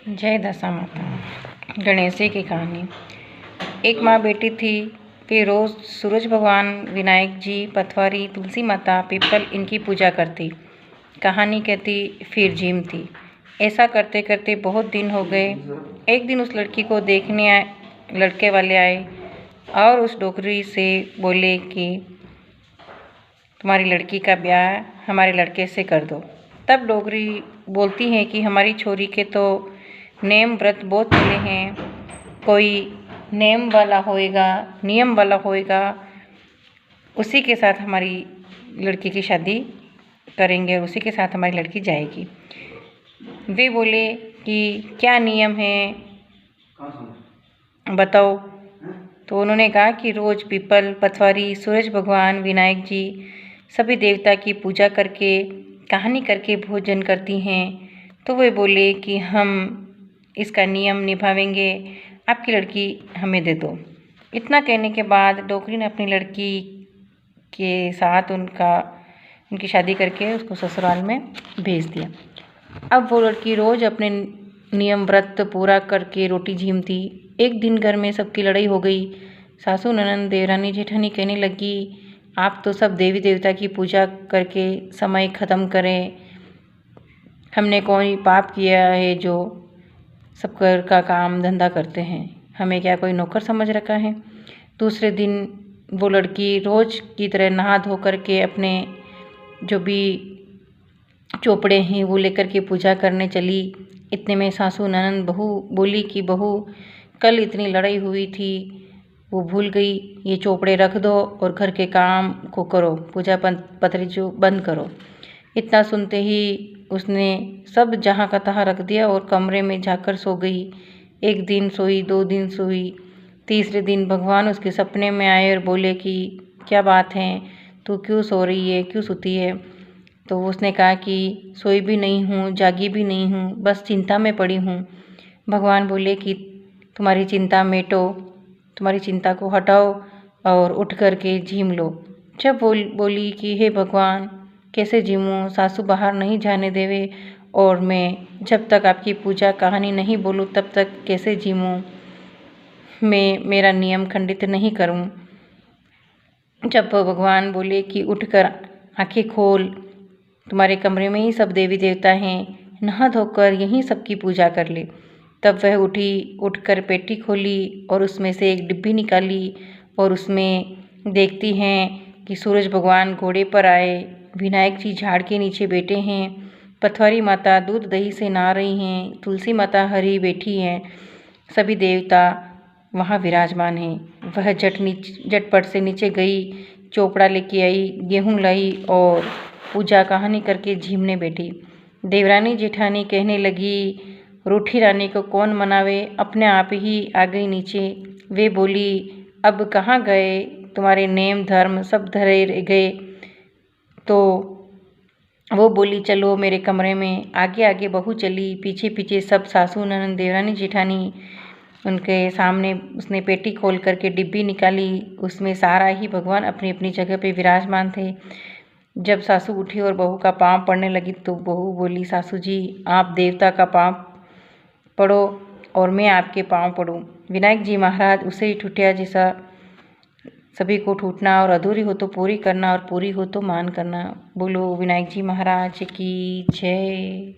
जय दशा माता। गणेश जी की कहानी। एक माँ बेटी थी। वे रोज़ सूरज भगवान, विनायक जी, पथवारी, तुलसी माता, पीपल इनकी पूजा करती। कहानी कहती फिर जिम थी। ऐसा करते करते बहुत दिन हो गए। एक दिन उस लड़की को देखने लड़के वाले आए और उस डोकरी से बोले कि तुम्हारी लड़की का ब्याह हमारे लड़के से कर दो। तब डोगरी बोलती है कि हमारी छोरी के तो नेम व्रत बहुत चले हैं, कोई नेम वाला होएगा, नियम वाला होएगा, उसी के साथ हमारी लड़की की शादी करेंगे और उसी के साथ हमारी लड़की जाएगी। वे बोले कि क्या नियम है बताओ। तो उन्होंने कहा कि रोज़ पीपल, पथवारी, सूरज भगवान, विनायक जी सभी देवता की पूजा करके, कहानी करके भोजन करती हैं। तो वे बोले कि हम इसका नियम निभावेंगे, आपकी लड़की हमें दे दो। इतना कहने के बाद डोकरी ने अपनी लड़की के साथ उनकी शादी करके उसको ससुराल में भेज दिया। अब वो लड़की रोज़ अपने नियम व्रत पूरा करके रोटी झीमती। एक दिन घर में सबकी लड़ाई हो गई। सासू, ननद, देवरानी, जेठानी कहने लगी, आप तो सब देवी देवता की पूजा करके समय ख़त्म करें। हमने कोई पाप किया है जो सब घर का काम धंधा करते हैं, हमें क्या कोई नौकर समझ रखा है। दूसरे दिन वो लड़की रोज़ की तरह नहा धो करके अपने जो भी चोपड़े हैं वो लेकर के पूजा करने चली। इतने में सासू ननद बहू बोली कि बहू, कल इतनी लड़ाई हुई थी, वो भूल गई, ये चोपड़े रख दो और घर के काम को करो, पूजा पत्री जो बंद करो। इतना सुनते ही उसने सब जहाँ का तहाँ रख दिया और कमरे में जाकर सो गई। एक दिन सोई, 2 दिन सोई, तीसरे दिन भगवान उसके सपने में आए और बोले कि क्या बात है, तू क्यों सो रही है, क्यों सोती है। तो उसने कहा कि सोई भी नहीं हूँ, जागी भी नहीं हूँ, बस चिंता में पड़ी हूँ। भगवान बोले कि तुम्हारी चिंता मेटो, तुम्हारी चिंता को हटाओ और उठ कर के झीम लो। जब बोली कि हे भगवान, कैसे झीमूँ, सासू बाहर नहीं जाने देवे और मैं जब तक आपकी पूजा कहानी नहीं बोलूँ तब तक कैसे झीमूँ, मैं मेरा नियम खंडित नहीं करूँ। जब भगवान बोले कि उठकर आंखें खोल, तुम्हारे कमरे में ही सब देवी देवता हैं, नहा धोकर यहीं सबकी पूजा कर ले। तब वह उठी, उठकर पेटी खोली और उसमें से एक डिब्बी निकाली और उसमें देखती हैं कि सूरज भगवान घोड़े पर आए, विनायक जी झाड़ के नीचे बैठे हैं, पथवारी माता दूध दही से नहा रही हैं, तुलसी माता हरी बैठी हैं, सभी देवता वहाँ विराजमान हैं। वह झटपट से नीचे गई, चोपड़ा लेके आई, गेहूँ लाई और पूजा कहानी करके झीमने बैठी। देवरानी जेठानी कहने लगी, रूठी रानी को कौन मनावे, अपने आप ही आ गई नीचे। वे बोली, अब कहाँ गए तुम्हारे नेम धर्म, सब धरे गए। तो वो बोली, चलो मेरे कमरे में। आगे आगे बहू चली, पीछे पीछे सब सासू ननद, देवरानी जेठानी। उनके सामने उसने पेटी खोल करके डिब्बी निकाली, उसमें सारा ही भगवान अपनी अपनी जगह पे विराजमान थे। जब सासू उठी और बहू का पाँव पड़ने लगी तो बहू बोली, सासू जी आप देवता का पाँव पड़ो और मैं आपके पाँव पड़ूं। विनायक जी महाराज उसे ही ठुठिया जैसा सभी को ठूठना और अधूरी हो तो पूरी करना और पूरी हो तो मान करना। बोलो विनायक जी महाराज की जय।